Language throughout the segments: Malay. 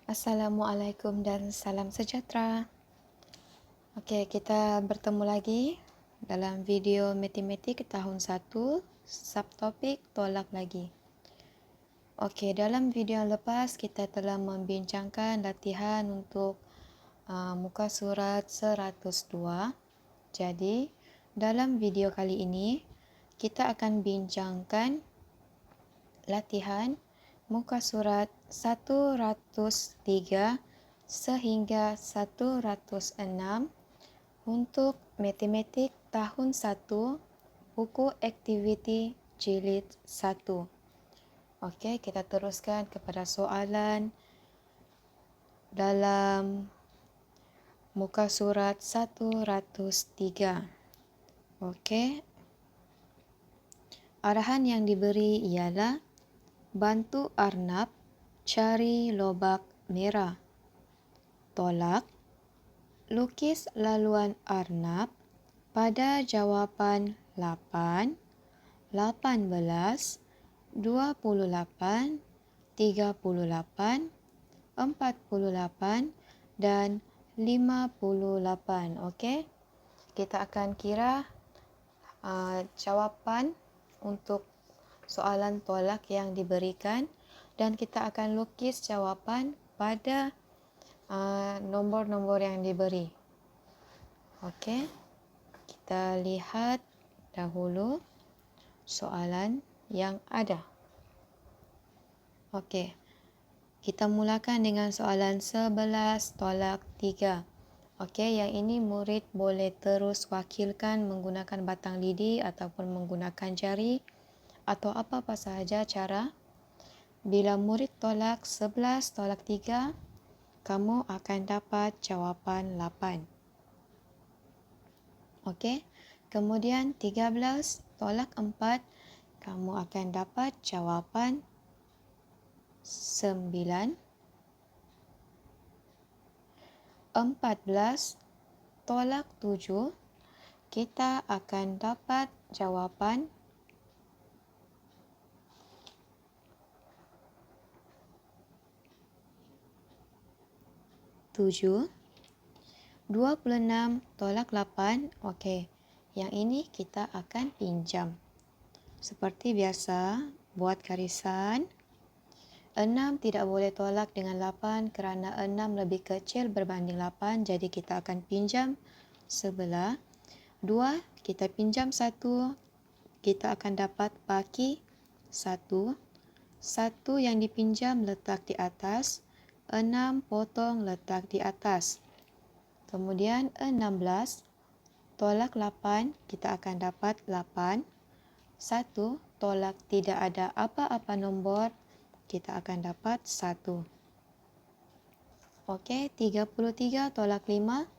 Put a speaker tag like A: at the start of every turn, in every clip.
A: Assalamualaikum dan salam sejahtera. Okey, kita bertemu lagi dalam video matematik tahun 1, subtopik tolak lagi. Okey, dalam video yang lepas kita telah membincangkan latihan untuk muka surat 102. Jadi, dalam video kali ini kita akan bincangkan latihan muka surat 103 sehingga 106 untuk matematik tahun 1, buku aktiviti jilid 1. Okey, kita teruskan kepada soalan dalam muka surat 103. Okey. Arahan yang diberi ialah bantu Arnab cari lobak merah. Tolak. Lukis laluan Arnab pada jawapan 8, 18, 28, 38, 48 dan 58. Okey. Kita akan kira jawapan untuk soalan tolak yang diberikan dan kita akan lukis jawapan pada nombor-nombor yang diberi. Okey. Kita lihat dahulu soalan yang ada. Okey. Kita mulakan dengan soalan 11 tolak 3. Okey, yang ini murid boleh terus wakilkan menggunakan batang lidi ataupun menggunakan jari atau apa-apa sahaja cara. Bila murid tolak 11 tolak 3, kamu akan dapat jawapan 8. Okey. Kemudian 13 tolak 4, kamu akan dapat jawapan 9. 14 tolak 7, kita akan dapat jawapan 7. 26 tolak 8, okey. Yang ini kita akan pinjam. Seperti biasa, buat garisan. 6 tidak boleh tolak dengan 8 kerana 6 lebih kecil berbanding 8, jadi kita akan pinjam sebelah. 2, kita pinjam 1, kita akan dapat baki 1. 1 yang dipinjam letak di atas, 6 potong letak di atas. Kemudian 16 tolak 8, kita akan dapat 8. 1 tolak tidak ada apa-apa nombor, kita akan dapat 1. Okey, 33 tolak 5.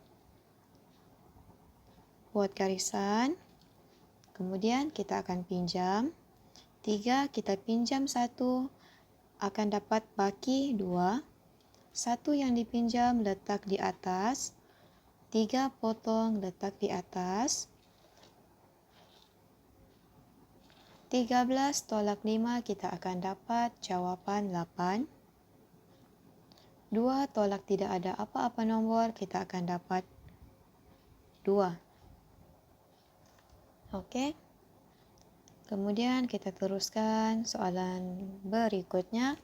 A: Buat garisan. Kemudian kita akan pinjam. 3 kita pinjam 1, akan dapat baki 2. 1 yang dipinjam letak di atas. 3 potong letak di atas. 13 tolak 5, kita akan dapat jawapan 8. 2 tolak tidak ada apa-apa nombor, kita akan dapat 2. Okey. Kemudian kita teruskan soalan berikutnya.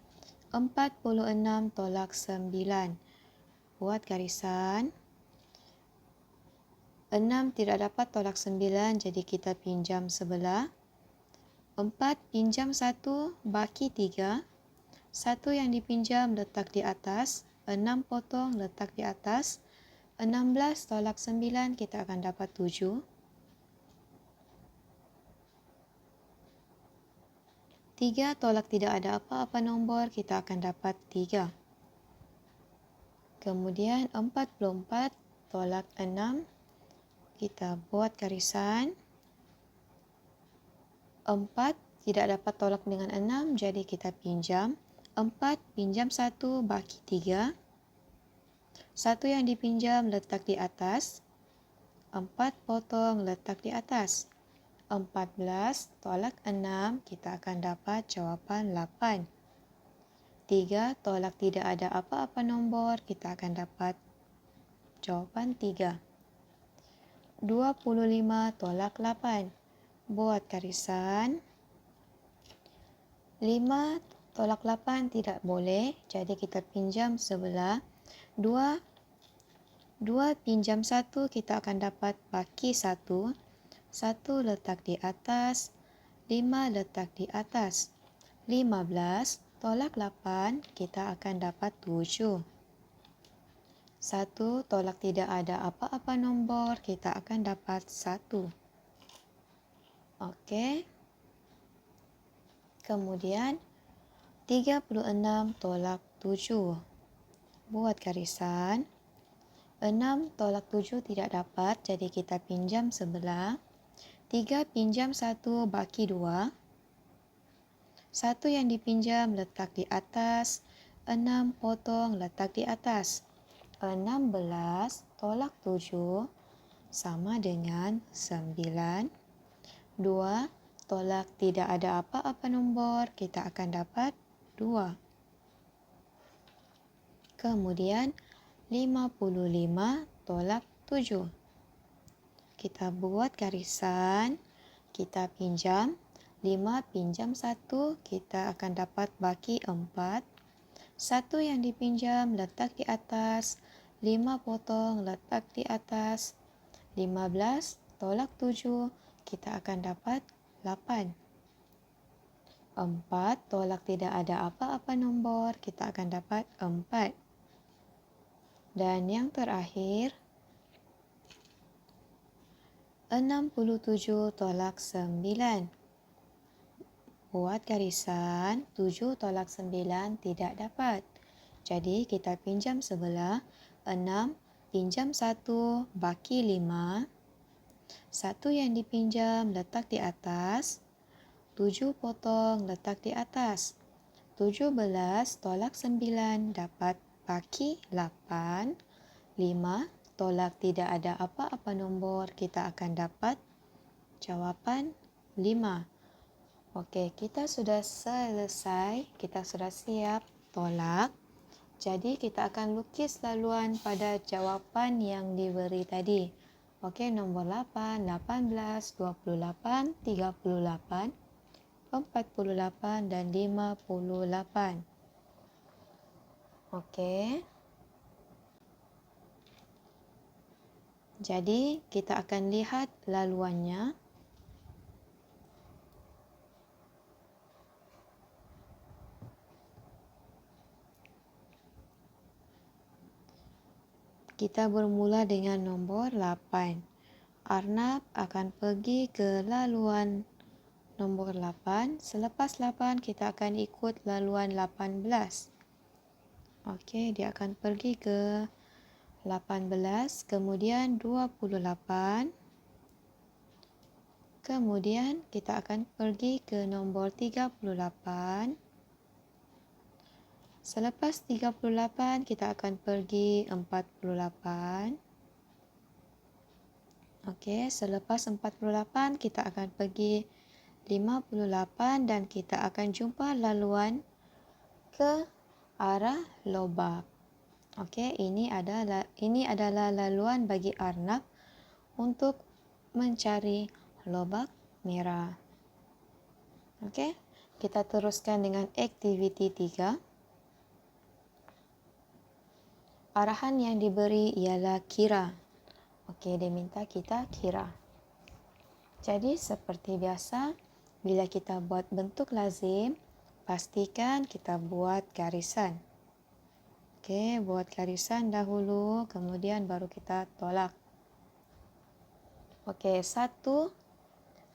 A: 46 tolak 9. Buat garisan. 6 tidak dapat tolak 9, jadi kita pinjam sebelah. 4 pinjam 1, baki 3. 1 yang dipinjam letak di atas, 6 potong letak di atas. 16 tolak 9, kita akan dapat 7. 3 tolak tidak ada apa-apa nombor, kita akan dapat 3. Kemudian 44 tolak 6, kita buat garisan. 4 tidak dapat tolak dengan 6, jadi kita pinjam. 4 pinjam 1, baki 3. 1 yang dipinjam letak di atas. 4 potong letak di atas. 14 tolak 6, kita akan dapat jawapan 8. 3 tolak tidak ada apa-apa nombor, kita akan dapat jawapan 3. 25 tolak 8. Buat garisan. 5 tolak 8 tidak boleh, jadi kita pinjam sebelah. 2 pinjam 1, kita akan dapat baki 1. 1 letak di atas, 5 letak di atas. 15 tolak 8, kita akan dapat 7. 1 tolak tidak ada apa-apa nombor, kita akan dapat 1. Okey. Kemudian 36 tolak 7. Buat garisan. 6 tolak 7 tidak dapat, jadi kita pinjam sebelah. 3 pinjam 1 baki 2. 1 yang dipinjam letak di atas. 6 potong letak di atas. 16 tolak 7 sama dengan 9. 2 tolak tidak ada apa-apa nombor, kita akan dapat 2. Kemudian 55 tolak 7. Kita buat garisan, kita pinjam. 5 pinjam 1, kita akan dapat baki 4. 1 yang dipinjam letak di atas. 5 potong letak di atas. 15 tolak 7, kita akan dapat 8. 4 tolak tidak ada apa-apa nombor, kita akan dapat 4. Dan yang terakhir, 67 tolak 9. Buat garisan, 7 tolak 9 tidak dapat. Jadi kita pinjam sebelah. 6 pinjam 1 baki 5. 1 yang dipinjam letak di atas. 7 potong letak di atas. 17 tolak 9 dapat baki 8. 5 tolak tidak ada apa-apa nombor, kita akan dapat jawapan 5. Okey, kita sudah selesai. Kita sudah siap tolak. Jadi kita akan lukis laluan pada jawapan yang diberi tadi. Okey, nombor 8, 18, 28, 38, 48 dan 58. Okey. Jadi kita akan lihat laluannya. Kita bermula dengan nombor 8. Arnab akan pergi ke laluan nombor 8. Selepas 8, kita akan ikut laluan 18. Okey, dia akan pergi ke 18, kemudian 28. Kemudian kita akan pergi ke nombor 38. Selepas 38, kita akan pergi 48. Okey, selepas 48, kita akan pergi 58 dan kita akan jumpa laluan ke arah lobak. Okey, ini adalah laluan bagi Arnab untuk mencari lobak merah. Okey, kita teruskan dengan aktiviti 3. Arahan yang diberi ialah kira. Okey, dia minta kita kira. Jadi seperti biasa, bila kita buat bentuk lazim, pastikan kita buat garisan. Okey, buat garisan dahulu, kemudian baru kita tolak. Okey, 1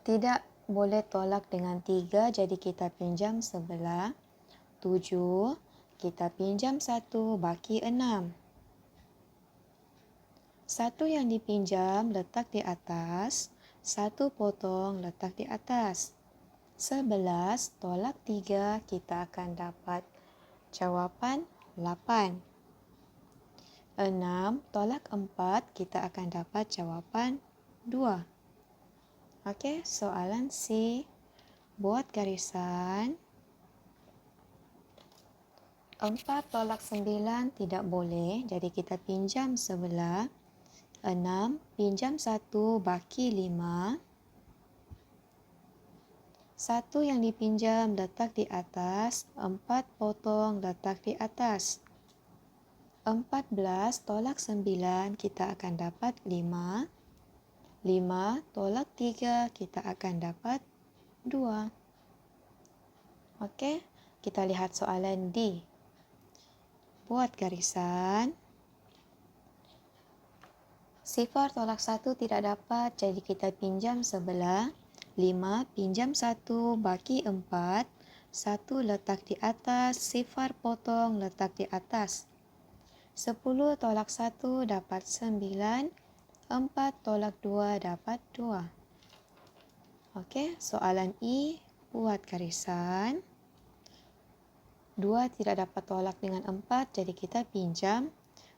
A: tidak boleh tolak dengan 3, jadi kita pinjam sebelah. 7, kita pinjam 1 baki 6. 1 yang dipinjam letak di atas, 1 potong letak di atas. 11 tolak 3, kita akan dapat jawapan 8. 6 tolak 4, kita akan dapat jawapan 2. Okey, soalan C. Buat garisan. 4 tolak 9 tidak boleh, jadi kita pinjam sebelah. 6 pinjam 1 baki 5. 1 yang dipinjam letak di atas, 4 potong letak di atas. 14 tolak 9 kita akan dapat 5. 5 tolak 3 kita akan dapat 2. Okey, kita lihat soalan D. Buat garisan. Sifar tolak 1 tidak dapat, jadi kita pinjam sebelah. 5 pinjam 1 baki 4. 1 letak di atas, sifar potong letak di atas. 10 tolak 1 dapat 9. 4 tolak 2 dapat 2. Okey, soalan E, buat garisan. 2 tidak dapat tolak dengan 4, jadi kita pinjam.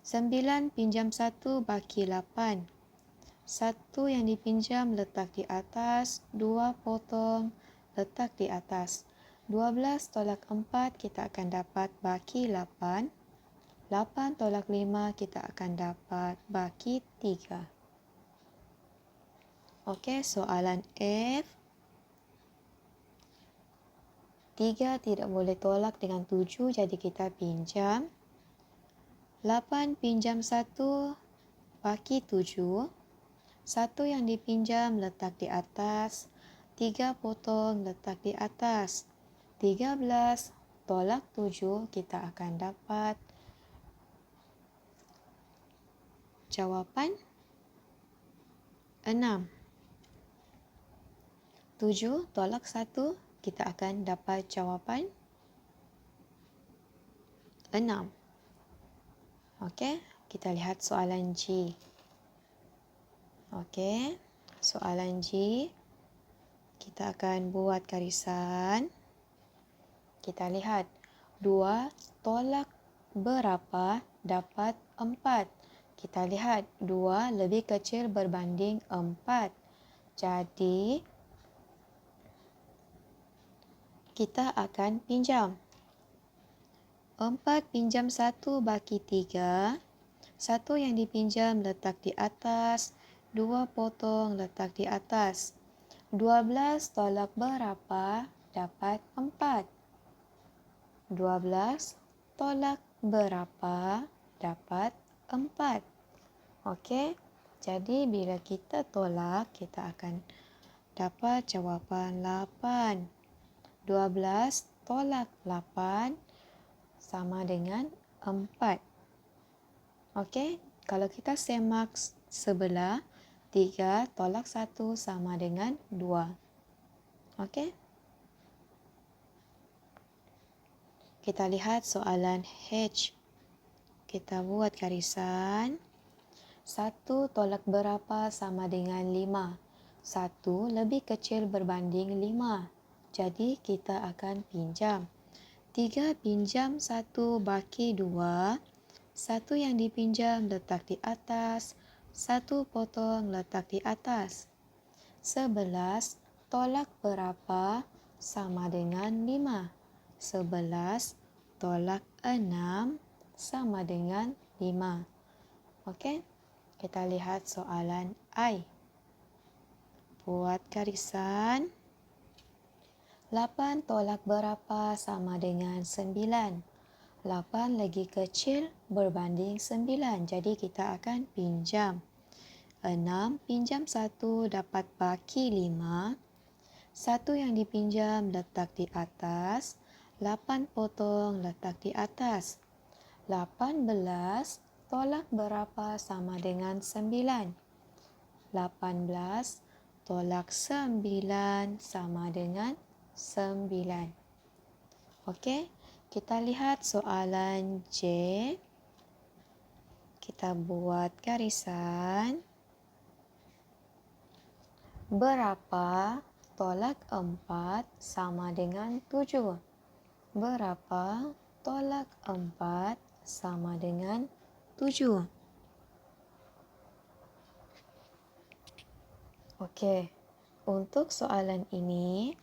A: 9 pinjam 1 baki 8. 1 yang dipinjam letak di atas, 2 potong letak di atas. 12 tolak 4 kita akan dapat baki 8. 8 tolak 5 kita akan dapat baki 3. Okey, soalan F. 3 tidak boleh tolak dengan 7, jadi kita pinjam. 8 pinjam 1 baki 7. 1 yang dipinjam letak di atas. 3 potong letak di atas. 13 tolak 7 kita akan dapat jawapan 6. 7 tolak 1 kita akan dapat jawapan 6. Okey, kita lihat soalan G. Okey, soalan G. Kita akan buat garisan. Kita lihat 2 tolak berapa dapat 4. Kita lihat 2 lebih kecil berbanding 4. Jadi kita akan pinjam. 4 pinjam 1 baki 3. 1 yang dipinjam letak di atas. 2 potong letak di atas. 12 tolak berapa dapat 4. 12 tolak berapa dapat 4. Okey, jadi bila kita tolak, kita akan dapat jawapan 8. 12 tolak 8 sama dengan 4. Okey, kalau kita semak sebelah, 3 tolak 1 sama dengan 2. Okey. Kita lihat soalan H. Kita buat garisan. 1 tolak berapa sama dengan 5. 1 lebih kecil berbanding 5. Jadi kita akan pinjam. 3 pinjam 1 baki 2. 1 yang dipinjam letak di atas. 1 potong letak di atas. 11 tolak berapa sama dengan 5. 11 tolak 6 sama dengan 5. Okey, kita lihat soalan I. Buat garisan. 8 tolak berapa sama dengan 9. 8 lagi kecil berbanding 9, jadi kita akan pinjam. 6 pinjam 1 dapat baki 5. 1 yang dipinjam letak di atas. 8 potong letak di atas. 18 tolak berapa sama dengan 9. 18 tolak 9 sama dengan 9. Okey, kita lihat soalan J. Kita buat garisan. Berapa tolak 4 sama dengan 7? Berapa tolak 4 sama dengan 7? Okey, untuk soalan ini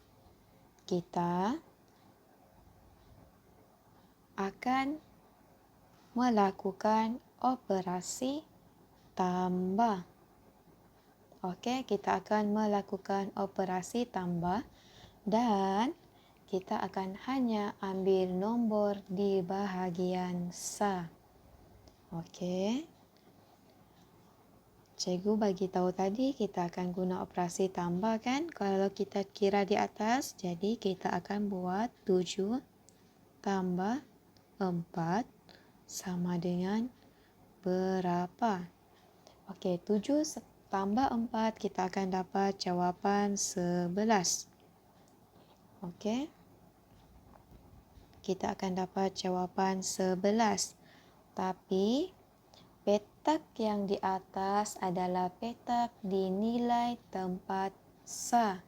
A: kita akan melakukan operasi tambah. Okey, kita akan melakukan operasi tambah dan kita akan hanya ambil nombor di bahagian sa. Okey. Cikgu bagi tahu tadi kita akan guna operasi tambah kan? Kalau kita kira di atas, jadi kita akan buat 7 tambah 4 sama dengan berapa? Okey, 7 tambah 4 kita akan dapat jawapan 11. Okey. Kita akan dapat jawapan 11. Tapi petak yang di atas adalah petak di nilai tempat sa.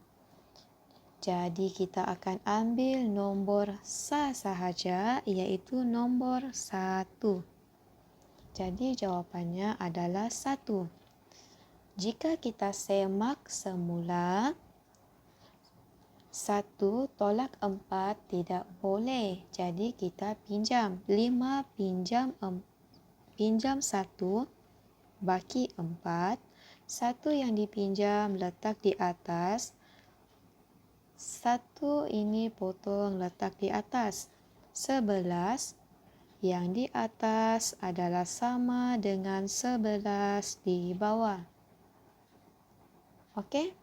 A: Jadi kita akan ambil nombor sa sahaja, iaitu nombor 1. Jadi jawapannya adalah 1. Jika kita semak semula, 1 tolak 4 tidak boleh. Jadi kita pinjam. 5 pinjam 1 baki 4. 1 yang dipinjam letak di atas. 1 ini potong letak di atas. 11 yang di atas adalah sama dengan 11 di bawah. Okey?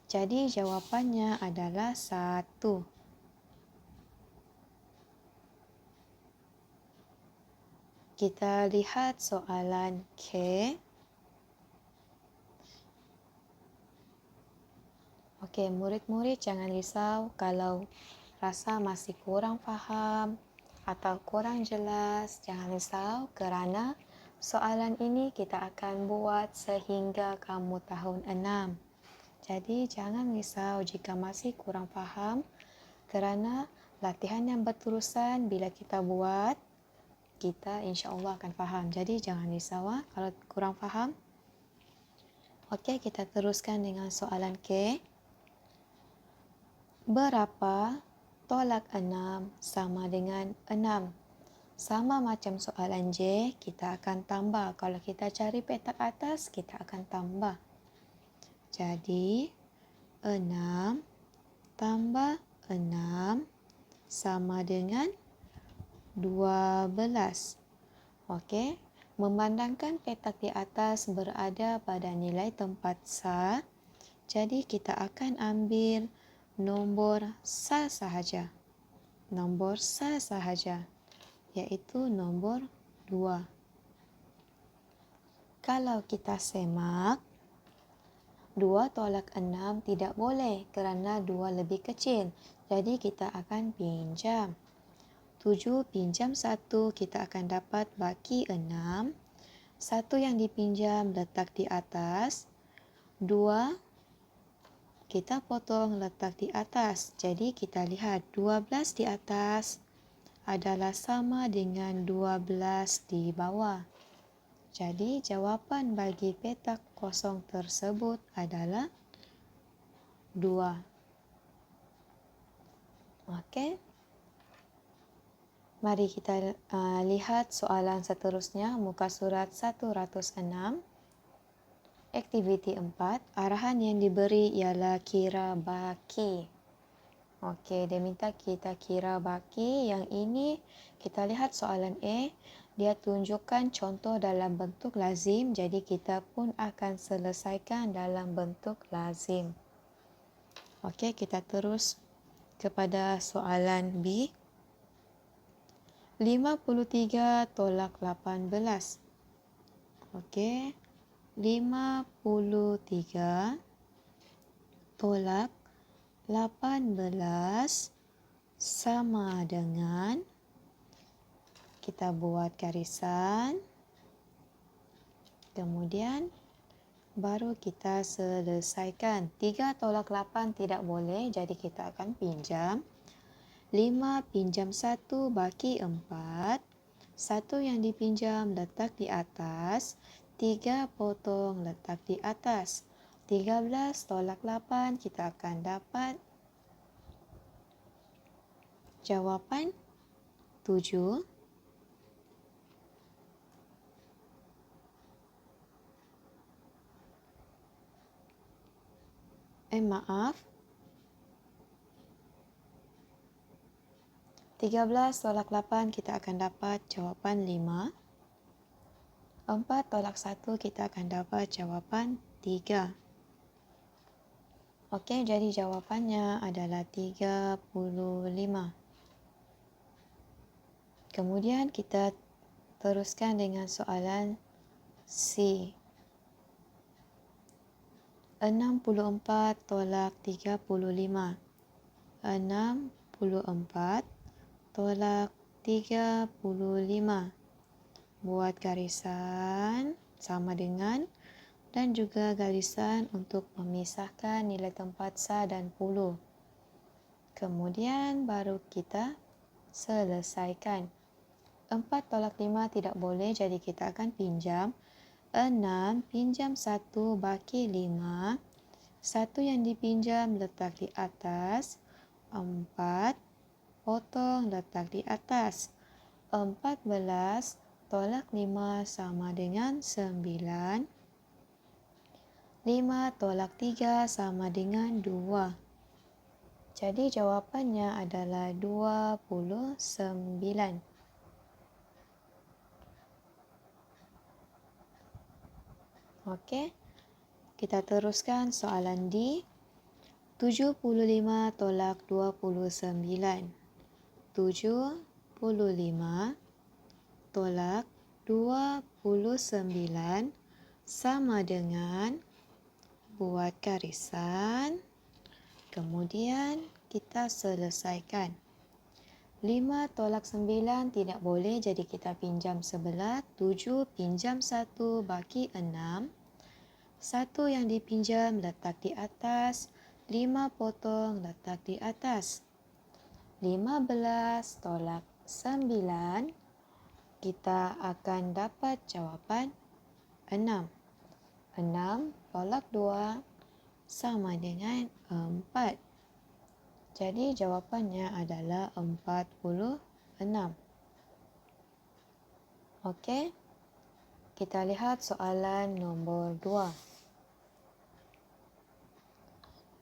A: Jadi jawapannya adalah 1. Kita lihat soalan K. Okey, murid-murid jangan risau kalau rasa masih kurang faham atau kurang jelas. Jangan risau kerana soalan ini kita akan buat sehingga kamu tahun 6. Jadi jangan risau jika masih kurang faham kerana latihan yang berterusan bila kita buat, kita insya-Allah akan faham. Jadi jangan risau kalau kurang faham. Okey, kita teruskan dengan soalan K. Berapa tolak 6 sama dengan 6? Sama macam soalan J, kita akan tambah. Kalau kita cari petak atas, kita akan tambah. Jadi, 6 tambah 6 sama dengan 12. Okey, memandangkan petak di atas berada pada nilai tempat sa, jadi kita akan ambil nombor sa sahaja. Nombor sa sahaja, iaitu nombor 2. Kalau kita semak, 2 tolak 6 tidak boleh kerana 2 lebih kecil. Jadi kita akan pinjam. 7 pinjam 1, kita akan dapat baki 6. 1 yang dipinjam letak di atas. 2 kita potong letak di atas. Jadi kita lihat 12 di atas adalah sama dengan 12 di bawah. Jadi jawapan bagi petak kosong tersebut adalah 2. Okey. Mari kita lihat soalan seterusnya, muka surat 106. Aktiviti 4, arahan yang diberi ialah kira baki. Okey, dia minta kita kira baki. Yang ini kita lihat soalan A. Dia tunjukkan contoh dalam bentuk lazim, jadi kita pun akan selesaikan dalam bentuk lazim. Okey, kita terus kepada soalan B. 53 tolak 18. Okey, 53 tolak 18 sama dengan, kita buat garisan, kemudian baru kita selesaikan. 3 tolak 8 tidak boleh, jadi kita akan pinjam. 5 pinjam 1 baki 4. 1 yang dipinjam letak di atas. 3 potong letak di atas. 13 tolak 8 kita akan dapat jawapan 7. Maaf. 13 tolak 8 kita akan dapat jawapan 5. 4 tolak 1 kita akan dapat jawapan 3. Okey, jadi jawapannya adalah 35. Kemudian kita teruskan dengan soalan C. 64 tolak 35. 64 tolak 35. Buat garisan sama dengan dan juga garisan untuk memisahkan nilai tempat sah dan puluh. Kemudian baru kita selesaikan. 4 tolak 5 tidak boleh, jadi kita akan pinjam. 6 pinjam 1 baki 5. 1 yang dipinjam letak di atas. 4 potong letak di atas. 14 tolak 5 sama dengan 9. 5 tolak 3 sama dengan 2. Jadi jawapannya adalah 29. Okey. Kita teruskan soalan D. 75 tolak 29. 75 tolak 29 sama dengan, buat garisan, kemudian kita selesaikan. 5 tolak 9 tidak boleh, jadi kita pinjam sebelah. 7 pinjam 1 baki 6. 1 yang dipinjam letak di atas. 5 potong letak di atas. 15 tolak 9, kita akan dapat jawapan 6. 6 tolak 2 sama dengan 4. Jadi jawapannya adalah 46. Okey. Kita lihat soalan nombor 2.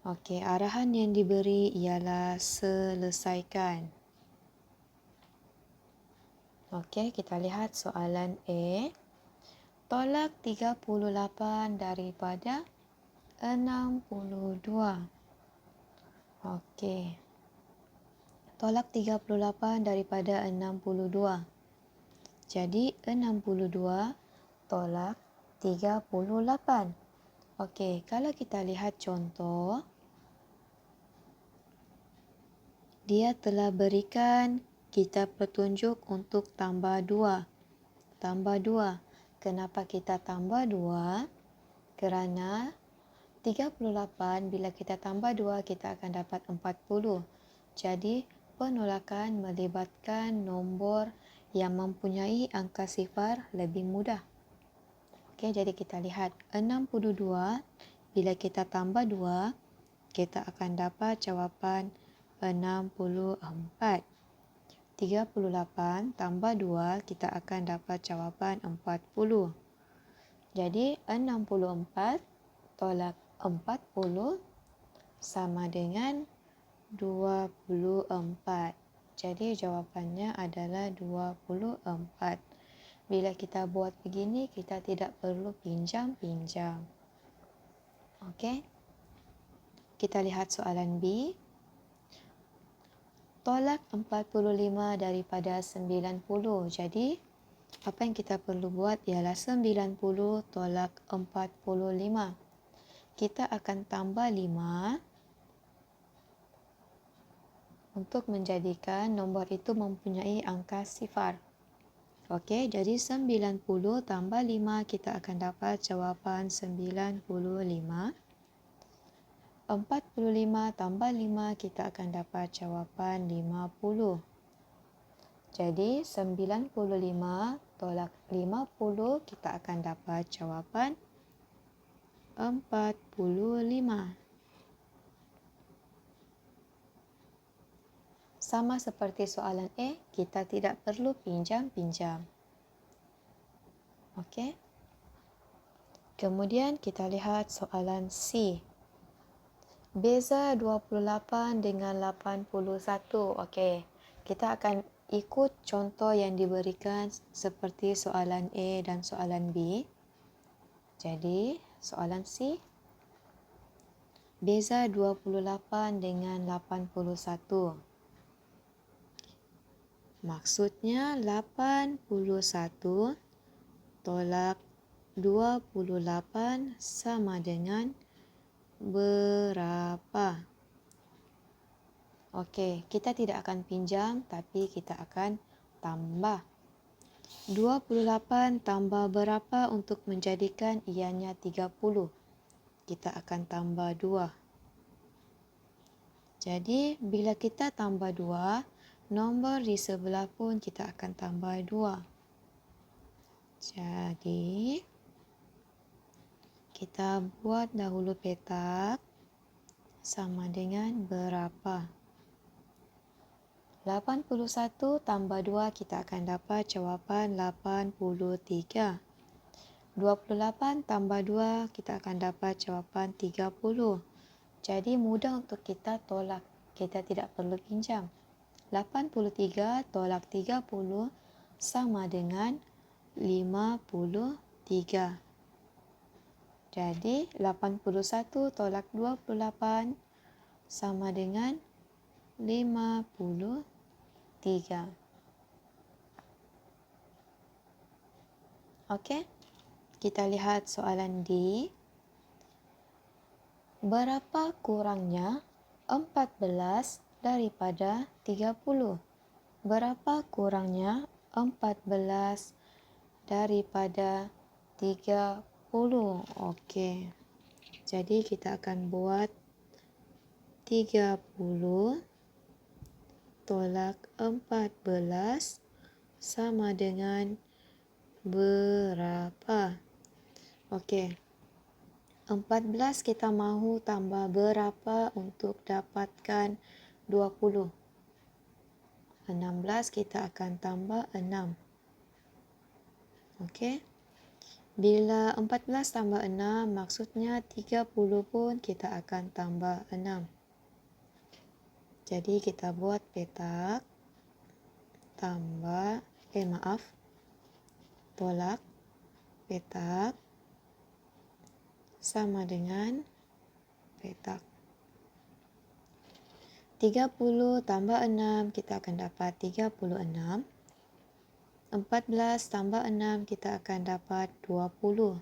A: Okey, arahan yang diberi ialah selesaikan. Okey, kita lihat soalan A. Tolak 38 daripada 62. Okey. Tolak 38 daripada 62. Jadi 62 tolak 38. Okey, kalau kita lihat contoh, dia telah berikan kita petunjuk untuk tambah 2. Tambah 2. Kenapa kita tambah 2? Kerana 38 bila kita tambah 2 kita akan dapat 40. Jadi penolakan melibatkan nombor yang mempunyai angka sifar lebih mudah. Okey, jadi kita lihat 62 bila kita tambah 2 kita akan dapat jawapan 64. 38 tambah 2 kita akan dapat jawapan 40. Jadi 64 tolak 40 sama dengan 24. Jadi jawapannya adalah 24. Bila kita buat begini, kita tidak perlu pinjam-pinjam. Okey. Kita lihat soalan B. Tolak 45 daripada 90. Jadi, apa yang kita perlu buat ialah 90 tolak 45. Kita akan tambah 5 untuk menjadikan nombor itu mempunyai angka sifar. Okey, jadi 90 tambah 5 kita akan dapat jawapan 95. 45 tambah 5 kita akan dapat jawapan 50. Jadi 95 tolak 50 kita akan dapat jawapan 45. Sama seperti soalan A, kita tidak perlu pinjam-pinjam. Okey. Kemudian kita lihat soalan C. Beza 28 dengan 81. Okey. Kita akan ikut contoh yang diberikan seperti soalan A dan soalan B. Jadi, soalan C. Beza 28 dengan 81. Maksudnya 81 tolak 28 sama dengan berapa? Okey, kita tidak akan pinjam tapi kita akan tambah. 28 tambah berapa untuk menjadikan ianya 30? Kita akan tambah 2. Jadi, bila kita tambah 2, nombor di sebelah pun kita akan tambah 2. Jadi, kita buat dahulu petak sama dengan berapa. 81 tambah 2 kita akan dapat jawapan 83. 28 tambah 2 kita akan dapat jawapan 30. Jadi mudah untuk kita tolak. Kita tidak perlu pinjam. 83 tolak 30 sama dengan 53. Jadi 81 tolak 28 sama dengan 53. Okey. Kita lihat soalan D. Berapa kurangnya 14 daripada 30? Berapa kurangnya 14 daripada 30? Okey. Jadi kita akan buat 30 tolak 14 sama dengan berapa? Okey. 14 kita mahu tambah berapa untuk dapatkan 20? 16 kita akan tambah 6. Okey. Bila 14 tambah 6 maksudnya 30 pun kita akan tambah 6. Jadi kita buat petak tambah tolak petak sama dengan petak. 30 tambah 6 kita akan dapat 36. 14 tambah 6 kita akan dapat 20.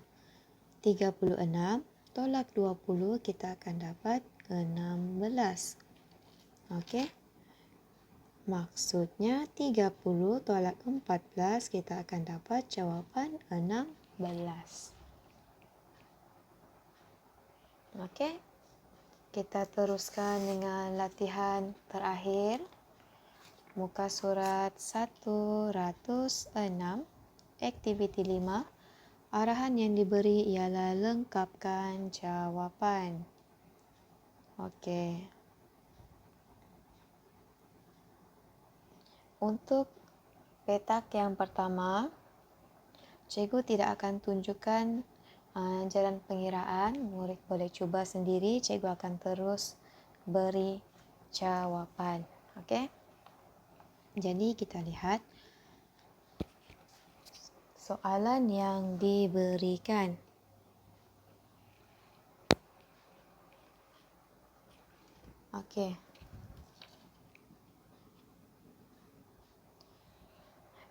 A: 36 tolak 20 kita akan dapat 16. Okey. Maksudnya 30 tolak 14 kita akan dapat jawapan 16. Okey. Kita teruskan dengan latihan terakhir. Muka surat 106, aktiviti 5. Arahan yang diberi ialah lengkapkan jawapan. Okey. Untuk petak yang pertama, cikgu tidak akan tunjukkan jalan pengiraan. Murid boleh cuba sendiri. Cikgu akan terus beri jawapan. Okey. Jadi kita lihat soalan yang diberikan. Okey.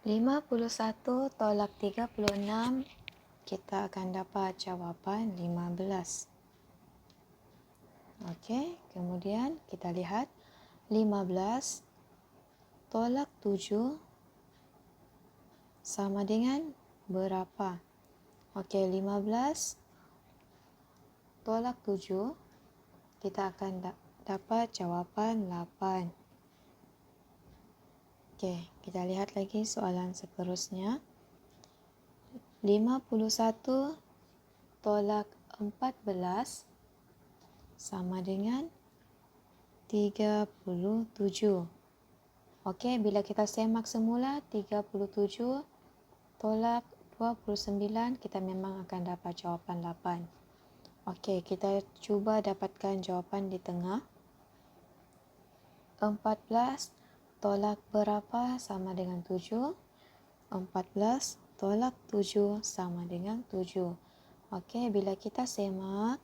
A: 51 tolak 36 kita akan dapat jawapan 15. Okey, kemudian kita lihat 15 tolak 7 sama dengan berapa? Okey, 15 tolak 7 kita akan dapat jawapan 8. Okey, kita lihat lagi soalan seterusnya. 51 tolak 14 sama dengan 37. Okey, bila kita semak semula 37 tolak 29, kita memang akan dapat jawapan 8. Okey, kita cuba dapatkan jawapan di tengah. 14 tolak berapa sama dengan 7? 14 tolak 7 sama dengan 7. Okey, bila kita semak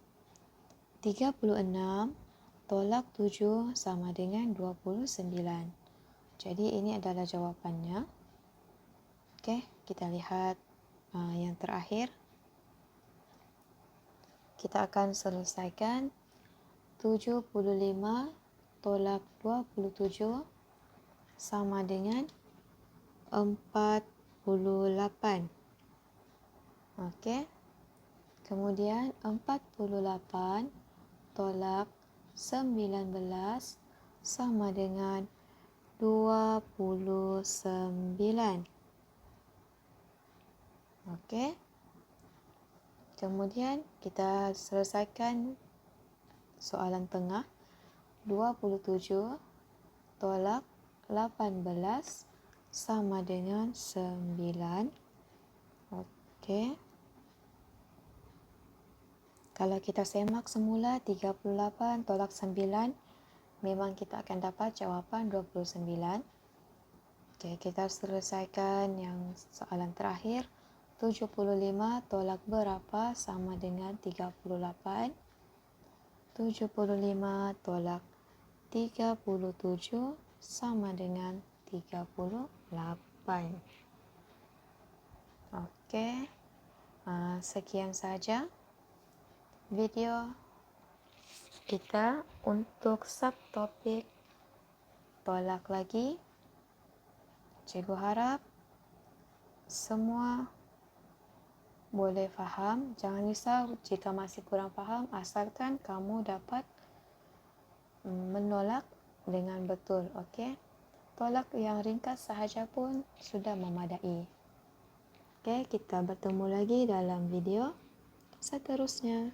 A: 36 tolak 7 sama dengan 29. Jadi ini adalah jawapannya. Okey, kita lihat yang terakhir. Kita akan selesaikan 75 tolak 27 sama dengan 48. Okey. Kemudian 48 tolak 19 sama dengan 29. Okey. Kemudian kita selesaikan soalan tengah. 27 tolak 18 sama dengan 9. Okey. Kalau kita semak semula 38 tolak 9, memang kita akan dapat jawapan 29. Okey, kita selesaikan yang soalan terakhir. 75 tolak berapa sama dengan 38? 75 tolak 37 sama dengan 38. Okey. Sekian saja video kita untuk subtopik tolak lagi. Cikgu harap semua boleh faham. Jangan risau jika masih kurang faham, asalkan kamu dapat menolak dengan betul. Okey. Tolak yang ringkas sahaja pun sudah memadai. Okey, kita bertemu lagi dalam video seterusnya.